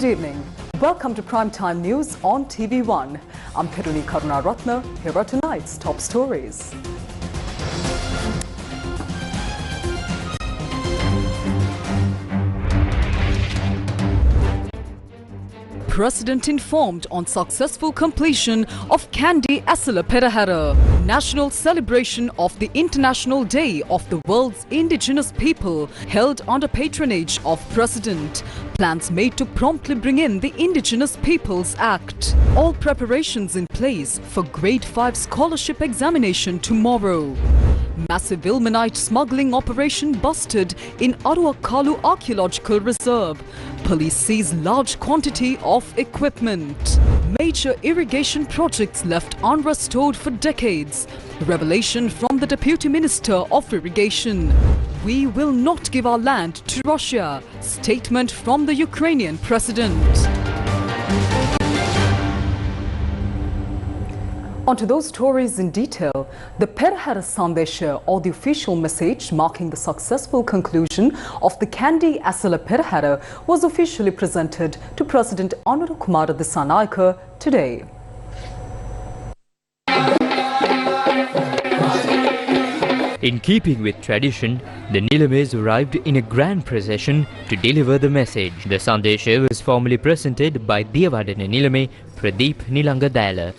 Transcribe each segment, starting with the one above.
Good evening. Welcome to Primetime News on TV1. I'm Piruni Karunaratna. Here are tonight's top stories. President informed on successful completion of Kandi Asala Perahara, national celebration of the International Day of the World's Indigenous People, held under patronage of President. Plans made to promptly bring in the Indigenous Peoples Act. All preparations in place for Grade 5 scholarship examination tomorrow. Massive ilmenite smuggling operation busted in Aruakalu Archaeological Reserve. Police seize large quantity of equipment. Major irrigation projects left unrestored for decades. Revelation from the Deputy Minister of Irrigation. We will not give our land to Russia. Statement from the Ukrainian President. Onto those stories in detail. The Perahara Sandesha, or the official message marking the successful conclusion of the Kandi Asala Perahara, was officially presented to President Anurukumara Dissanayake today. In keeping with tradition, the Nilames arrived in a grand procession to deliver the message. The Sandesha was formally presented by Diyavadana Nilame Pradeep Nilangadala.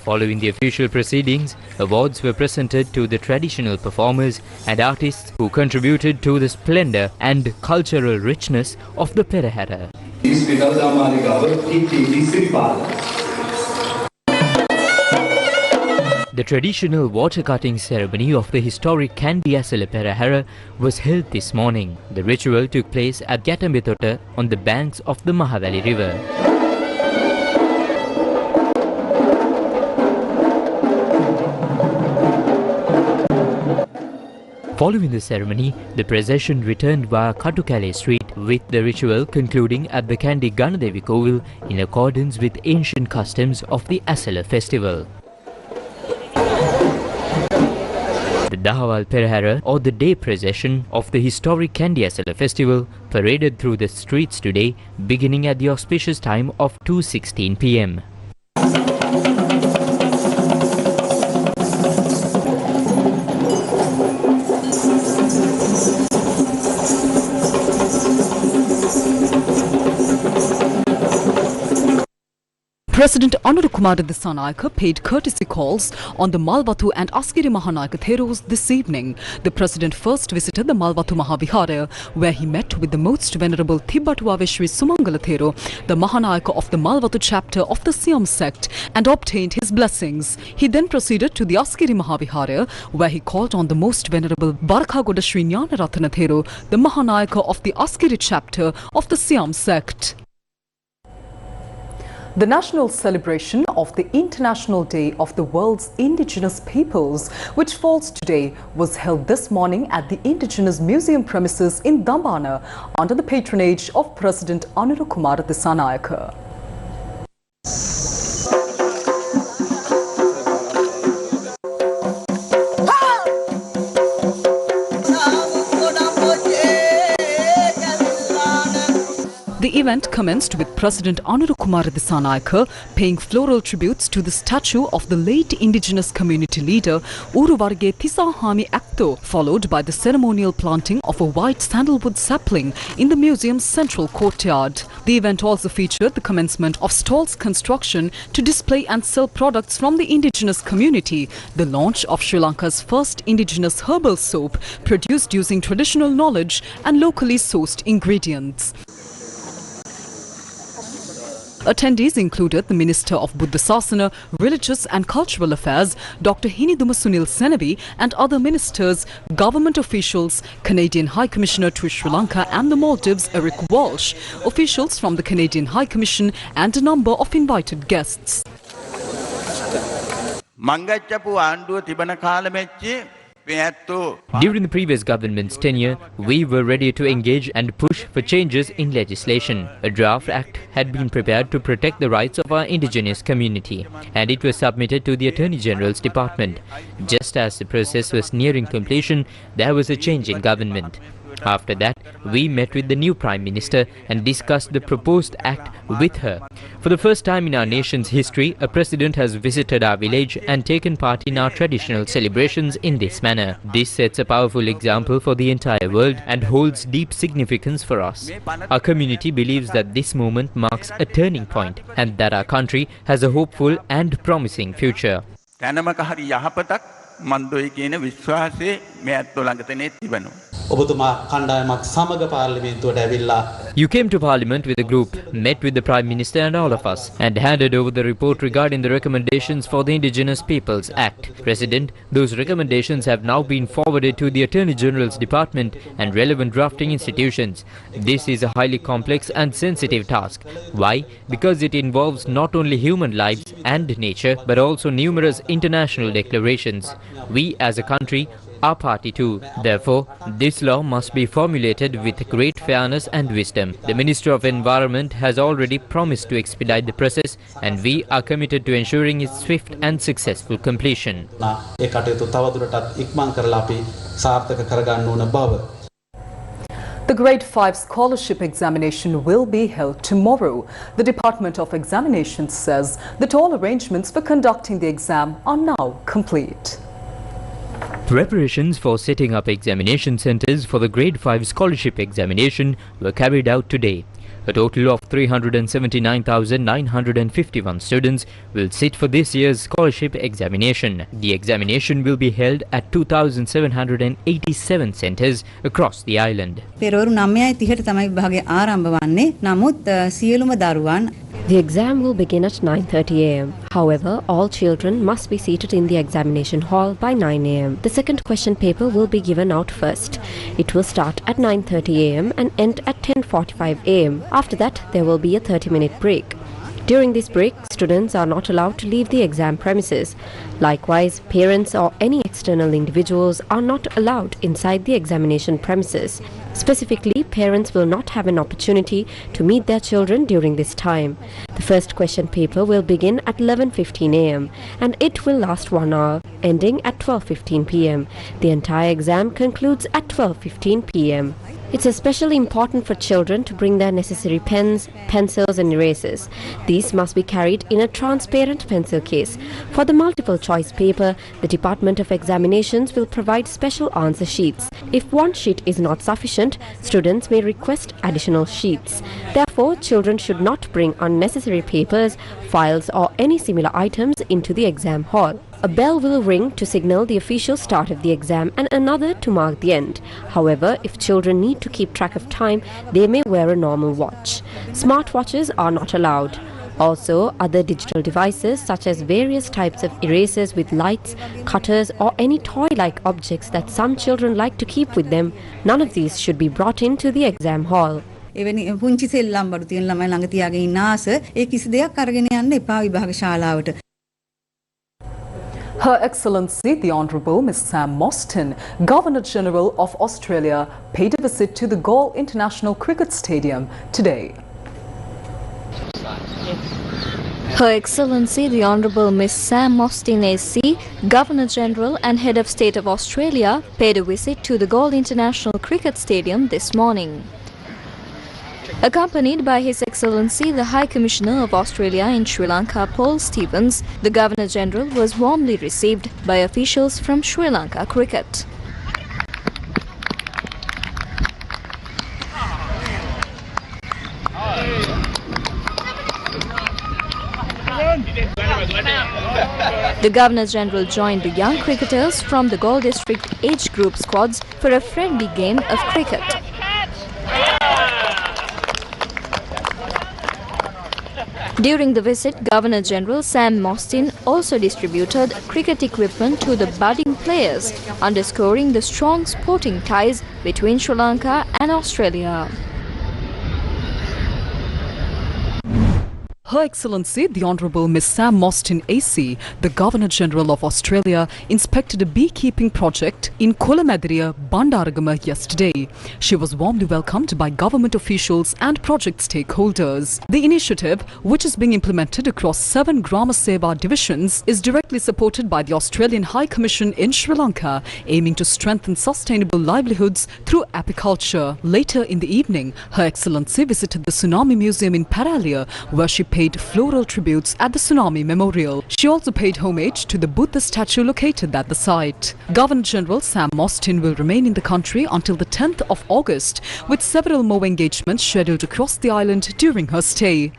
Following the official proceedings, awards were presented to the traditional performers and artists who contributed to the splendor and cultural richness of the Perahara. The traditional water cutting ceremony of the historic Kandi Asala Perahara was held this morning. The ritual took place at Gatambitota on the banks of the Mahavali River. Following the ceremony, the procession returned via Katukale Street, with the ritual concluding at the Kandi Ganadevi Kovil in accordance with ancient customs of the Asala festival. The Dahawal Perahara, or the day procession of the historic Kandi Asala festival, paraded through the streets today, beginning at the auspicious time of 2:16 p.m. President Anurukumara Dissanayake paid courtesy calls on the Malwatu and Askiri Mahanayaka Theros this evening. The President first visited the Malwatu Mahavihara, where he met with the most venerable Thibbatuaveshri Sumangala Thero, the Mahanayaka of the Malwatu chapter of the Siam sect, and obtained his blessings. He then proceeded to the Askiri Mahavihara, where he called on the most venerable Barakhagoda Sri Jnanaratana Thero, the Mahanayaka of the Askiri chapter of the Siam sect. The national celebration of the International Day of the World's Indigenous Peoples, which falls today, was held this morning at the Indigenous Museum premises in Dambana under the patronage of President Anurukumara Dissanayake. The event commenced with President Anurukumara Dissanayake paying floral tributes to the statue of the late indigenous community leader Uruvarge Tisahami Akto, followed by the ceremonial planting of a white sandalwood sapling in the museum's central courtyard. The event also featured the commencement of stalls construction to display and sell products from the indigenous community, the launch of Sri Lanka's first indigenous herbal soap produced using traditional knowledge and locally sourced ingredients. Attendees included the Minister of Buddha Sasana, Religious and Cultural Affairs, Dr. Hiniduma Sunil Senavi, and other ministers, government officials, Canadian High Commissioner to Sri Lanka and the Maldives, Eric Walsh, officials from the Canadian High Commission, and a number of invited guests. During the previous government's tenure, we were ready to engage and push for changes in legislation. A draft act had been prepared to protect the rights of our indigenous community, and it was submitted to the Attorney General's department. Just as the process was nearing completion, there was a change in government. After that, we met with the new Prime Minister and discussed the proposed act with her. For the first time in our nation's history, a president has visited our village and taken part in our traditional celebrations in this manner. This sets a powerful example for the entire world and holds deep significance for us. Our community believes that this moment marks a turning point and that our country has a hopeful and promising future. You came to Parliament with a group, met with the Prime Minister and all of us, and handed over the report regarding the recommendations for the Indigenous Peoples Act. President, those recommendations have now been forwarded to the Attorney General's Department and relevant drafting institutions. This is a highly complex and sensitive task. Why? Because it involves not only human lives and nature, but also numerous international declarations. We as a country are party too. Therefore, this law must be formulated with great fairness and wisdom. The Minister of Environment has already promised to expedite the process, and we are committed to ensuring its swift and successful completion. The Grade 5 scholarship examination will be held tomorrow. The Department of Examinations says that all arrangements for conducting the exam are now complete. Preparations for setting up examination centres for the Grade 5 scholarship examination were carried out today. A total of 379,951 students will sit for this year's scholarship examination. The examination will be held at 2,787 centres across the island. The exam will begin at 9:30 am. However, all children must be seated in the examination hall by 9 am. The second question paper will be given out first. It will start at 9:30 am and end at 10:45 am. After that, there will be a 30-minute break. During this break, students are not allowed to leave the exam premises. Likewise, parents or any external individuals are not allowed inside the examination premises. Specifically, parents will not have an opportunity to meet their children during this time. The first question paper will begin at 11:15 am and it will last 1 hour, ending at 12:15 pm. The entire exam concludes at 12:15 pm. It's especially important for children to bring their necessary pens, pencils and erasers. These must be carried in a transparent pencil case. For the multiple choice paper, the Department of Examinations will provide special answer sheets. If one sheet is not sufficient, students may request additional sheets. Therefore, children should not bring unnecessary papers, files or any similar items into the exam hall. A bell will ring to signal the official start of the exam and another to mark the end. However, if children need to keep track of time, they may wear a normal watch. Smartwatches are not allowed. Also, other digital devices such as various types of erasers with lights, cutters or any toy-like objects that some children like to keep with them, none of these should be brought into the exam hall. Her Excellency the Honourable Ms. Sam Mostyn, Governor-General of Australia, paid a visit to the Galle International Cricket Stadium today. Her Excellency the Honourable Ms. Sam Mostyn AC, Governor-General and Head of State of Australia, paid a visit to the Galle International Cricket Stadium this morning. Accompanied by His Excellency the High Commissioner of Australia in Sri Lanka, Paul Stevens, the Governor-General was warmly received by officials from Sri Lanka cricket. The Governor-General joined the young cricketers from the Galle District age group squads for a friendly game of cricket. During the visit, Governor-General Sam Mostyn also distributed cricket equipment to the budding players, underscoring the strong sporting ties between Sri Lanka and Australia. Her Excellency the Honourable Miss Sam Mostyn AC, the Governor-General of Australia, inspected a beekeeping project in Kolamadiriya, Bandaragama yesterday. She was warmly welcomed by government officials and project stakeholders. The initiative, which is being implemented across 7 Grama Seva divisions, is directly supported by the Australian High Commission in Sri Lanka, aiming to strengthen sustainable livelihoods through apiculture. Later in the evening, Her Excellency visited the Tsunami Museum in Paralia, where she paid floral tributes at the Tsunami Memorial. She also paid homage to the Buddha statue located at the site. Governor-General Sam Mostyn will remain in the country until the 10th of August, with several more engagements scheduled across the island during her stay.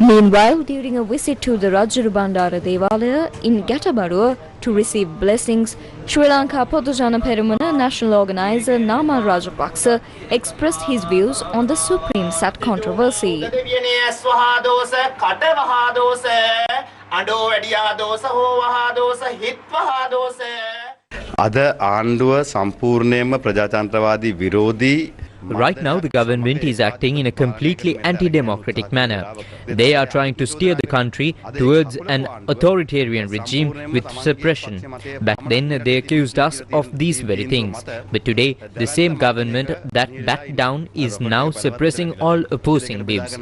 Meanwhile, during a visit to the Rajuru Bandara Devalaya in Gatabaruwa to receive blessings, Sri Lanka Podujana Perumana national organizer Nama Rajapaksa expressed his views on the Supreme Sat controversy. Right now, the government is acting in a completely anti-democratic manner. They are trying to steer the country towards an authoritarian regime with suppression. Back then, they accused us of these very things. But today, the same government that backed down is now suppressing all opposing views,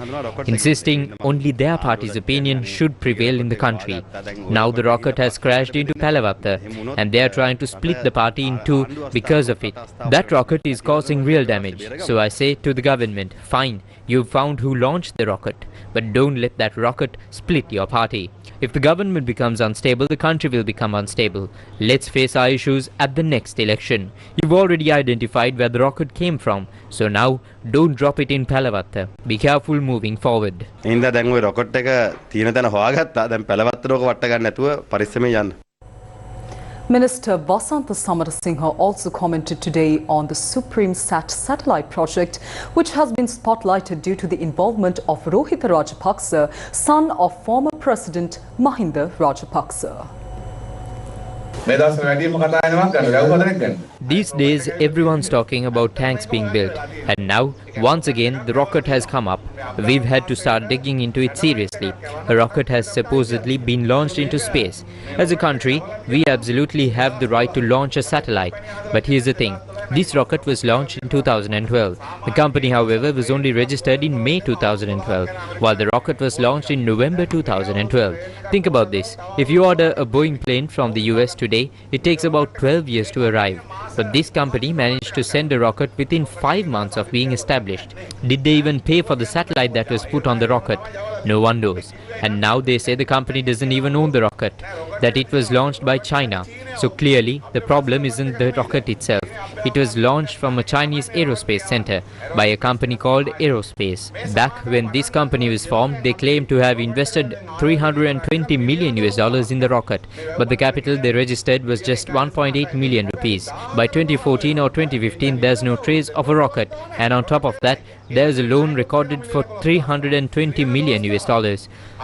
insisting only their party's opinion should prevail in the country. Now the rocket has crashed into Palavatta, and they are trying to split the party in two because of it. That rocket is causing real damage. So I say to the government, fine, you've found who launched the rocket, but don't let that rocket split your party. If the government becomes unstable, the country will become unstable. Let's face our issues at the next election. You've already identified where the rocket came from, so now don't drop it in Palavatta. Be careful moving forward. Minister Basanta Samarasinghe also commented today on the Supreme Sat satellite project, which has been spotlighted due to the involvement of Rohitha Rajapaksa, son of former President Mahinda Rajapaksa. These days, everyone's talking about tanks being built, and now, once again, the rocket has come up. We've had to start digging into it seriously. A rocket has supposedly been launched into space. As a country, we absolutely have the right to launch a satellite. But here's the thing. This rocket was launched in 2012. The company, however, was only registered in May 2012, while the rocket was launched in November 2012. Think about this. If you order a Boeing plane from the US today, it takes about 12 years to arrive. But this company managed to send a rocket within 5 months of being established. Did they even pay for the satellite that was put on the rocket? No one knows. And now they say the company doesn't even own the rocket, that it was launched by China. So clearly, the problem isn't the rocket itself. It was launched from a Chinese aerospace center by a company called Aerospace. Back when this company was formed, they claimed to have invested $320 million in the rocket, but the capital they registered was just 1.8 million rupees. By 2014 or 2015, there's no trace of a rocket, and on top of that, there's a loan recorded for $320 million.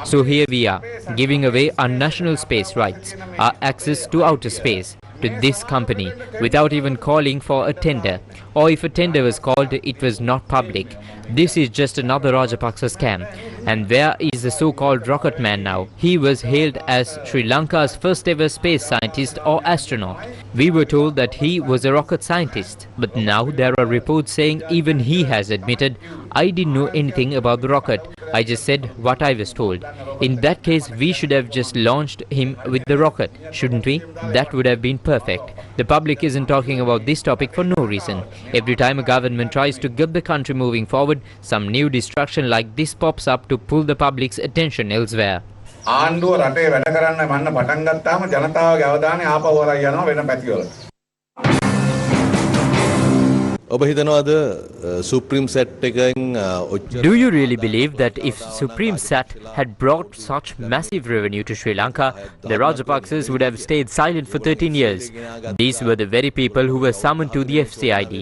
So here we are, giving away our national space rights, our access to outer space, to this company without even calling for a tender. Or if a tender was called, it was not public. This is just another Rajapaksa scam. And where is the so-called rocket man now? He was hailed as Sri Lanka's first ever space scientist or astronaut. We were told that he was a rocket scientist, but now there are reports saying even he has admitted, I didn't know anything about the rocket. I just said what I was told. In that case, we should have just launched him with the rocket, shouldn't we? That would have been perfect. The public isn't talking about this topic for no reason. Every time a government tries to get the country moving forward, some new distraction like this pops up to pull the public's attention elsewhere. ආණ්ඩුව රටේ වැඩ කරන්න මන්න පටන් ගත්තාම ජනතාවගේ අවධානය ආපහු වරයි යනවා වෙන පැතිවලට. Do you really believe that if Supreme Sat had brought such massive revenue to Sri Lanka, the Rajapaksas would have stayed silent for 13 years? These were the very people who were summoned to the FCID.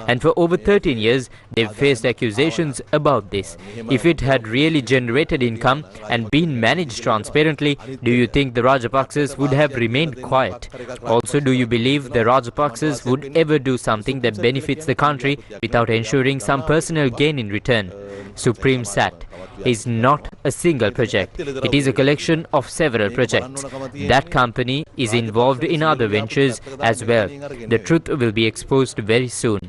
And for over 13 years, they've faced accusations about this. If it had really generated income and been managed transparently, do you think the Rajapaksas would have remained quiet? Also, do you believe the Rajapaksas would ever do something that benefits the country country without ensuring some personal gain in return. Supreme Sat is not a single project. It is a collection of several projects. That company is involved in other ventures as well. The truth will be exposed very soon.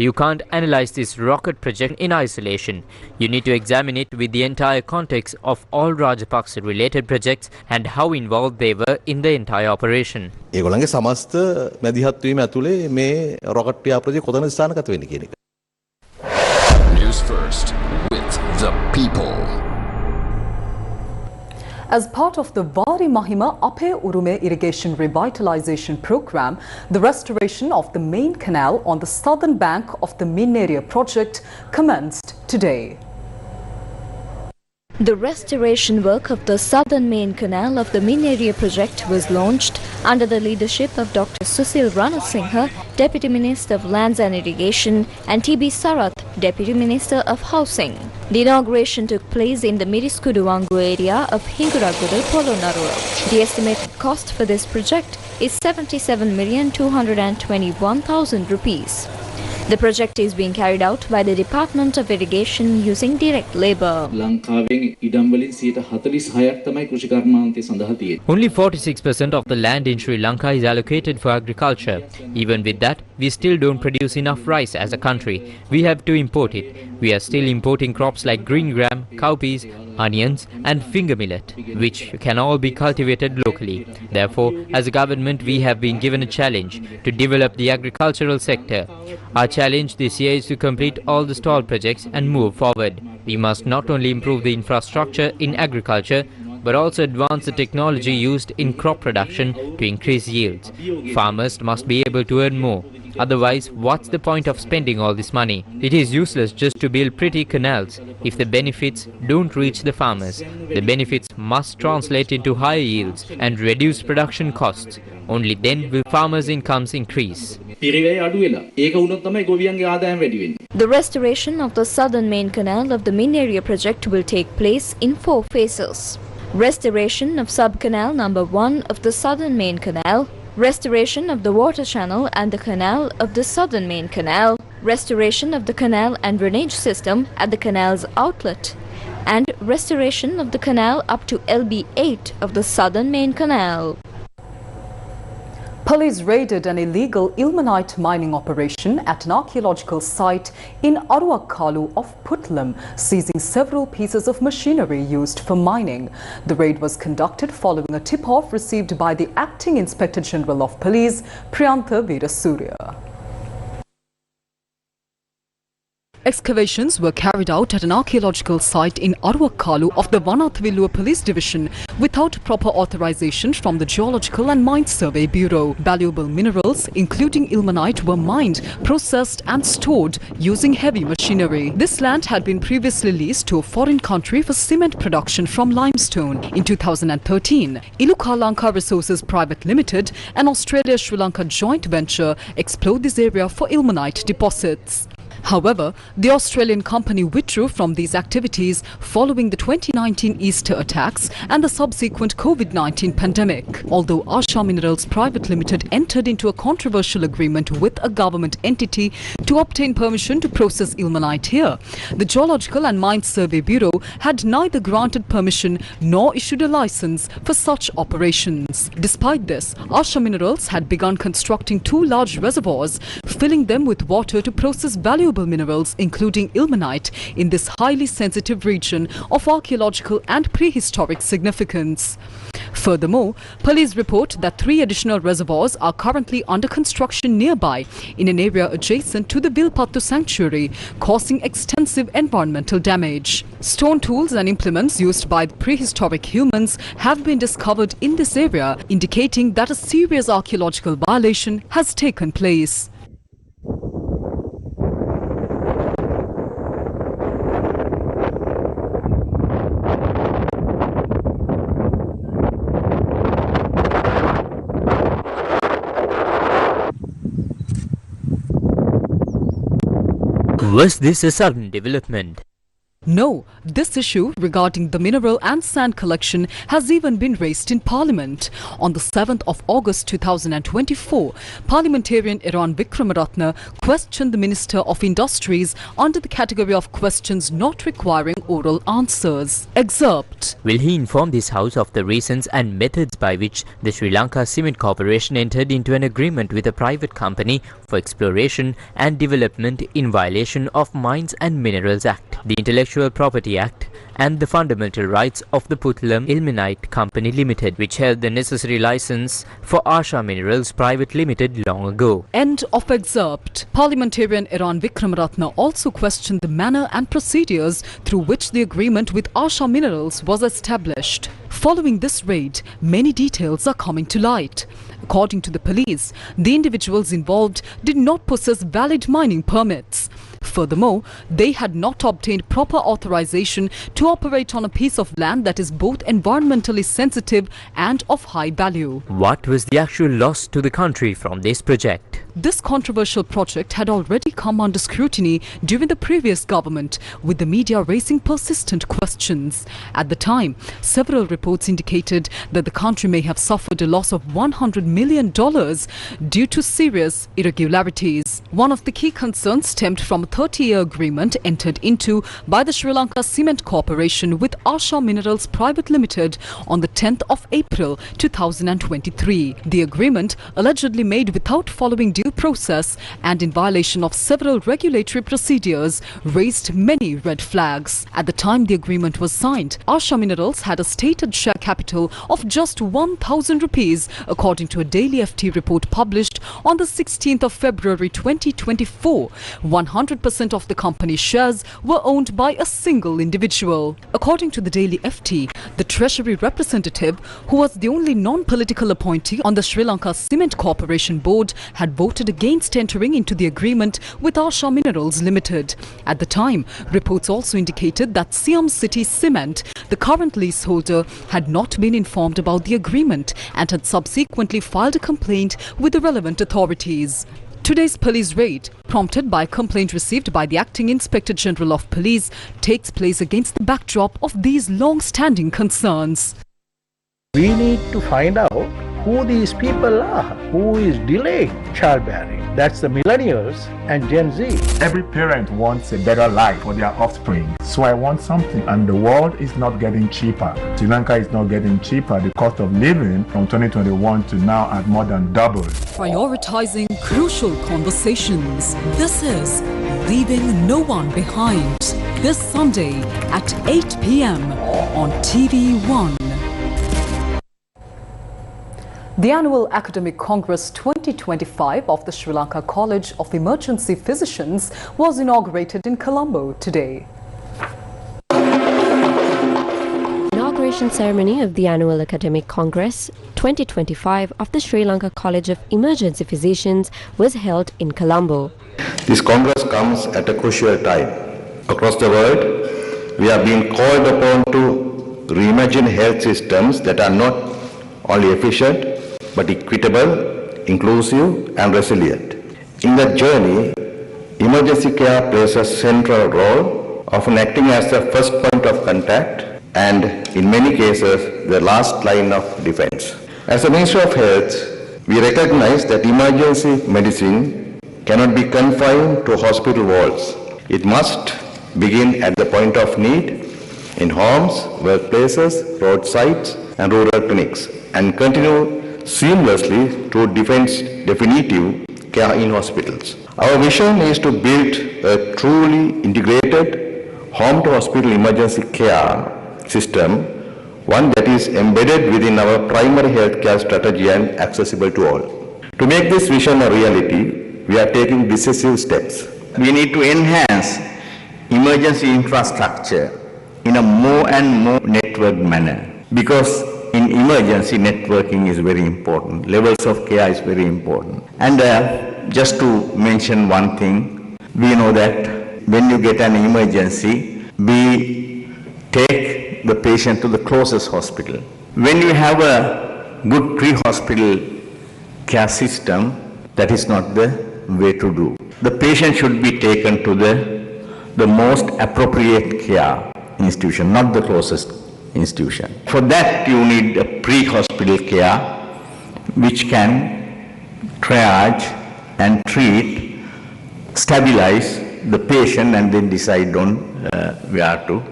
You can't analyze this rocket project in isolation. You need to examine it with the entire context of all Rajapaksa related projects and how involved they were in the entire operation. ඒගොල්ලන්ගේ සමස්ත මැදිහත් වීම ඇතුලේ මේ rocket ක්‍රියා project කොතනද ස්ථානගත වෙන්නේ කියන එක. Newsfirst with the people. As part of the Vari Mahima Ape Urume Irrigation Revitalization Program, the restoration of the main canal on the southern bank of the Mineria project commenced today. The restoration work of the southern main canal of the Mineria project was launched under the leadership of Dr. Susil Ranasinghe, Deputy Minister of Lands and Irrigation, and T.B. Sarath, Deputy Minister of Housing. The inauguration took place in the Miriskuduwangu area of Hinguragudu, Polonnaruwa. The estimated cost for this project is 77,221,000 rupees. The project is being carried out by the Department of Irrigation using direct labour. Only 46% of the land in Sri Lanka is allocated for agriculture. Even with that, we still don't produce enough rice as a country. We have to import it. We are still importing crops like green gram, cowpeas, onions and finger millet, which can all be cultivated locally. Therefore, as a government, we have been given a challenge to develop the agricultural sector. Our challenge this year is to complete all the stalled projects and move forward. We must not only improve the infrastructure in agriculture, but also advance the technology used in crop production to increase yields. Farmers must be able to earn more. Otherwise, what's the point of spending all this money? It is useless just to build pretty canals if the benefits don't reach the farmers. The benefits must translate into higher yields and reduce production costs. Only then will farmers' incomes increase. The restoration of the southern main canal of the Mineria project will take place in 4 phases. Restoration of sub-canal number 1 of the southern main canal, restoration of the water channel and the canal of the southern main canal, restoration of the canal and drainage system at the canal's outlet, and restoration of the canal up to LB8 of the southern main canal. Police raided an illegal ilmenite mining operation at an archaeological site in Aruakkalu of Putlam, seizing several pieces of machinery used for mining. The raid was conducted following a tip-off received by the Acting Inspector General of Police, Priyantha Veerasurya. Excavations were carried out at an archaeological site in Aruakkalu of the Vanatvilua Police Division without proper authorization from the Geological and Mines Survey Bureau. Valuable minerals, including ilmenite, were mined, processed and stored using heavy machinery. This land had been previously leased to a foreign country for cement production from limestone. In 2013, Iluka Lanka Resources Private Limited, an Australia-Sri Lanka joint venture, explored this area for ilmenite deposits. However, the Australian company withdrew from these activities following the 2019 Easter attacks and the subsequent COVID-19 pandemic. Although Asha Minerals Private Limited entered into a controversial agreement with a government entity to obtain permission to process ilmenite here, the Geological and Mines Survey Bureau had neither granted permission nor issued a license for such operations. Despite this, Asha Minerals had begun constructing 2 large reservoirs, filling them with water to process valuable minerals including ilmenite in this highly sensitive region of archaeological and prehistoric significance. Furthermore, police report that 3 additional reservoirs are currently under construction nearby in an area adjacent to the Vilpattu sanctuary, causing extensive environmental damage. Stone tools and implements used by prehistoric humans have been discovered in this area, indicating that a serious archaeological violation has taken place. Was this a sudden development? No, this issue regarding the mineral and sand collection has even been raised in Parliament. On the 7th of August 2024, parliamentarian Iran Vikramaratne questioned the Minister of Industries under the category of questions not requiring oral answers. Excerpt. Will he inform this House of the reasons and methods by which the Sri Lanka Cement Corporation entered into an agreement with a private company for exploration and development in violation of Mines and Minerals Act, the Intellectual Property Act and the fundamental rights of the Puttalam Ilmenite Company Limited, which held the necessary license for Asha Minerals Private Limited long ago. End of excerpt. Parliamentarian Iran Vikramaratne also questioned the manner and procedures through which the agreement with Asha Minerals was established. Following this raid, many details are coming to light. According to the police, the individuals involved did not possess valid mining permits. Furthermore, they had not obtained proper authorization to operate on a piece of land that is both environmentally sensitive and of high value. What was the actual loss to the country from this project? This controversial project had already come under scrutiny during the previous government, with the media raising persistent questions. At the time, several reports indicated that the country may have suffered a loss of $100 million due to serious irregularities. One of the key concerns stemmed from a 30-year agreement entered into by the Sri Lanka Cement Corporation with Asha Minerals Private Limited on the 10th of April 2023. The agreement, allegedly made without following due process and in violation of several regulatory procedures, raised many red flags. At the time the agreement was signed, Asha Minerals had a stated share capital of just 1,000 rupees, according to a daily FT report published on the 16th of February 2024. 100% of the company's shares were owned by a single individual. According to the daily FT, the Treasury representative, who was the only non-political appointee on the Sri Lanka Cement Corporation board, had voted against entering into the agreement with Asha Minerals Limited. At the time, reports also indicated that Siam City Cement, the current leaseholder, had not been informed about the agreement and had subsequently filed a complaint with the relevant authorities. Today's police raid, prompted by a complaint received by the Acting Inspector General of Police, takes place against the backdrop of these long-standing concerns. We need to find out who these people are, who is delaying childbearing. That's the millennials and Gen Z. Every parent wants a better life for their offspring. So I want something, and the world is not getting cheaper. Sri Lanka is not getting cheaper. The cost of living from 2021 to now has more than doubled. Prioritizing crucial conversations. This is Leaving No One Behind. This Sunday at 8 p.m. on TV1. The annual Academic Congress 2025 of the Sri Lanka College of Emergency Physicians was inaugurated in Colombo today. Inauguration ceremony of the annual Academic Congress 2025 of the Sri Lanka College of Emergency Physicians was held in Colombo. This Congress comes at a crucial time. Across the world, we are being called upon to reimagine health systems that are not only efficient, but equitable, inclusive and resilient. In that journey, emergency care plays a central role, often acting as the first point of contact and, in many cases, the last line of defense. As the Ministry of Health, we recognize that emergency medicine cannot be confined to hospital walls. It must begin at the point of need, in homes, workplaces, roadsides and rural clinics, and continue seamlessly to definitive care in hospitals. Our mission is to build a truly integrated home-to-hospital emergency care system, one that is embedded within our primary health care strategy and accessible to all. To make this vision a reality, we are taking decisive steps. We need to enhance emergency infrastructure in a more and more networked manner, because in emergency, networking is very important. Levels of care is very important. And just to mention one thing, we know that when you get an emergency, we take the patient to the closest hospital. When you have a good pre-hospital care system, that is not the way to do. The patient should be taken to the the most appropriate care institution, not the closest institution. For that, you need a pre-hospital care which can triage and treat, stabilize the patient and then decide on where to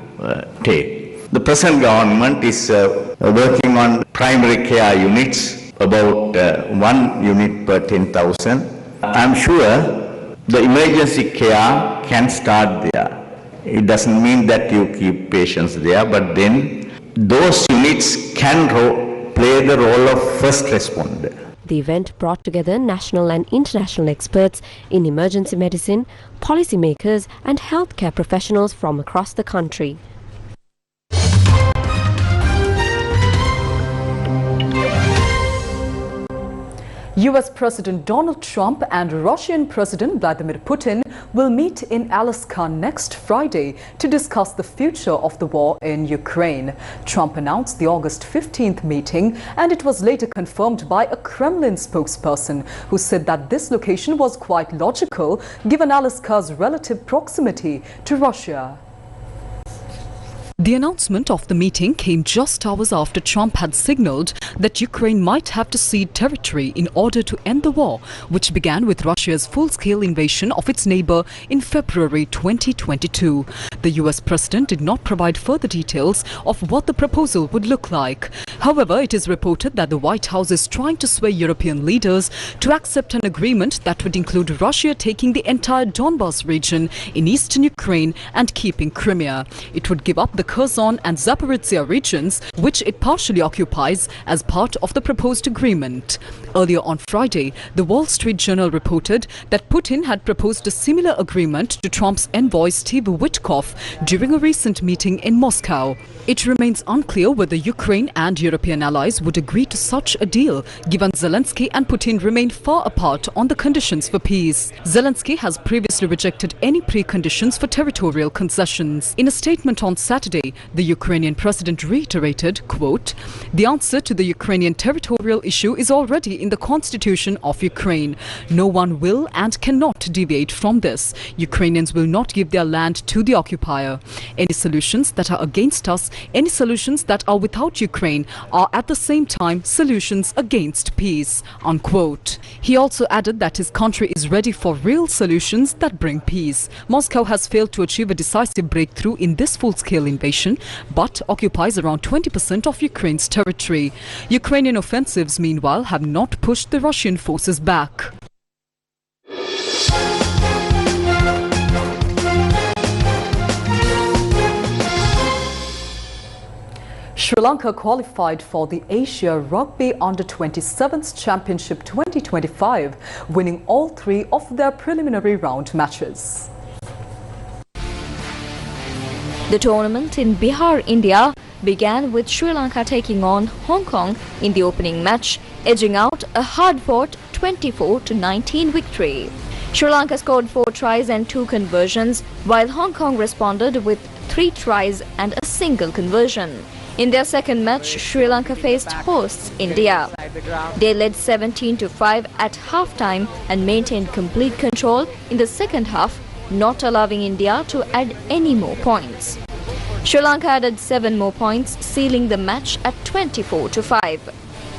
take. The present government is working on primary care units, about 1 unit per 10,000. I'm sure the emergency care can start there. It doesn't mean that you keep patients there, but then those units can play the role of first responder. The event brought together national and international experts in emergency medicine, policymakers and healthcare professionals from across the country. US President Donald Trump and Russian President Vladimir Putin will meet in Alaska next Friday to discuss the future of the war in Ukraine. Trump announced the August 15th meeting, and it was later confirmed by a Kremlin spokesperson who said that this location was quite logical given Alaska's relative proximity to Russia. The announcement of the meeting came just hours after Trump had signaled that Ukraine might have to cede territory in order to end the war, which began with Russia's full-scale invasion of its neighbor in February 2022. The US president did not provide further details of what the proposal would look like. However, it is reported that the White House is trying to sway European leaders to accept an agreement that would include Russia taking the entire Donbas region in eastern Ukraine and keeping Crimea. It would give up the Kherson and Zaporizhzhia regions, which it partially occupies, as part of the proposed agreement. Earlier on Friday, the Wall Street Journal reported that Putin had proposed a similar agreement to Trump's envoy Steve Witkoff during a recent meeting in Moscow. It remains unclear whether Ukraine and European allies would agree to such a deal, given Zelensky and Putin remain far apart on the conditions for peace. Zelensky has previously rejected any preconditions for territorial concessions. In a statement on Saturday, the Ukrainian president reiterated, quote, "The answer to the Ukrainian territorial issue is already in the constitution of Ukraine. No one will and cannot deviate from this. Ukrainians will not give their land to the occupier. Any solutions that are against us, any solutions that are without Ukraine, are at the same time solutions against peace," unquote. He also added that his country is ready for real solutions that bring peace. Moscow has failed to achieve a decisive breakthrough in this full-scale invasion, but occupies around 20% of Ukraine's territory. Ukrainian offensives, meanwhile, have not pushed the Russian forces back. Sri Lanka qualified for the Asia Rugby Under-27s Championship 2025, winning all 3 of their preliminary round matches. The tournament in Bihar, India began with Sri Lanka taking on Hong Kong in the opening match, edging out a hard-fought 24-19 victory. Sri Lanka scored 4 tries and 2 conversions, while Hong Kong responded with 3 tries and a single conversion. In their second match, Sri Lanka faced hosts India. They led 17-5 at half-time and maintained complete control in the second half, not allowing India to add any more points. Sri Lanka added 7 more points, sealing the match at 24-5.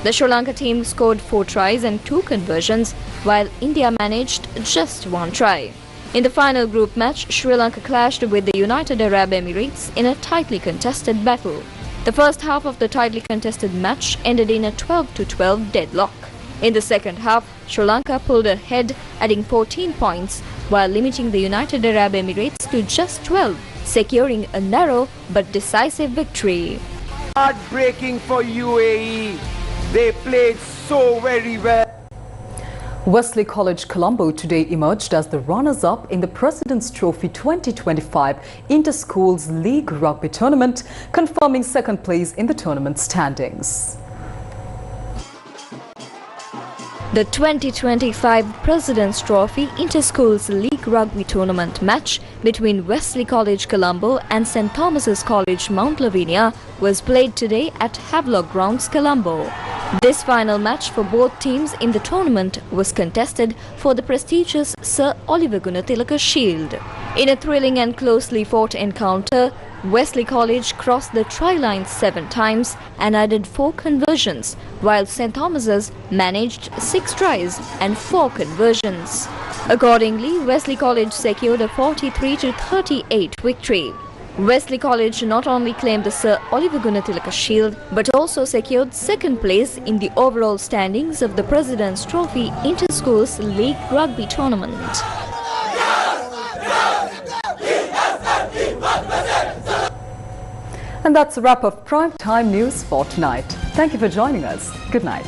The Sri Lanka team scored 4 tries and 2 conversions, while India managed just 1 try. In the final group match, Sri Lanka clashed with the United Arab Emirates in a tightly contested battle. The first half of the tightly contested match ended in a 12-12 deadlock. In the second half, Sri Lanka pulled ahead, adding 14 points, while limiting the United Arab Emirates to just 12, securing a narrow but decisive victory. Heartbreaking for UAE. They played so very well. Wesley College Colombo today emerged as the runners-up in the President's Trophy 2025 Inter-Schools League Rugby Tournament, confirming second place in the tournament standings. The 2025 President's Trophy Inter-Schools League Rugby Tournament match between Wesley College Colombo and St. Thomas's College Mount Lavinia was played today at Havelock Grounds, Colombo. This final match for both teams in the tournament was contested for the prestigious Sir Oliver Gunatilaka Shield. In a thrilling and closely fought encounter, Wesley College crossed the try-line 7 times and added 4 conversions, while St. Thomas's managed 6 tries and 4 conversions. Accordingly, Wesley College secured a 43-38 victory. Wesley College not only claimed the Sir Oliver Gunatilaka Shield, but also secured 2nd place in the overall standings of the President's Trophy Inter-Schools League Rugby Tournament. And that's a wrap of Prime Time News for tonight. Thank you for joining us. Good night.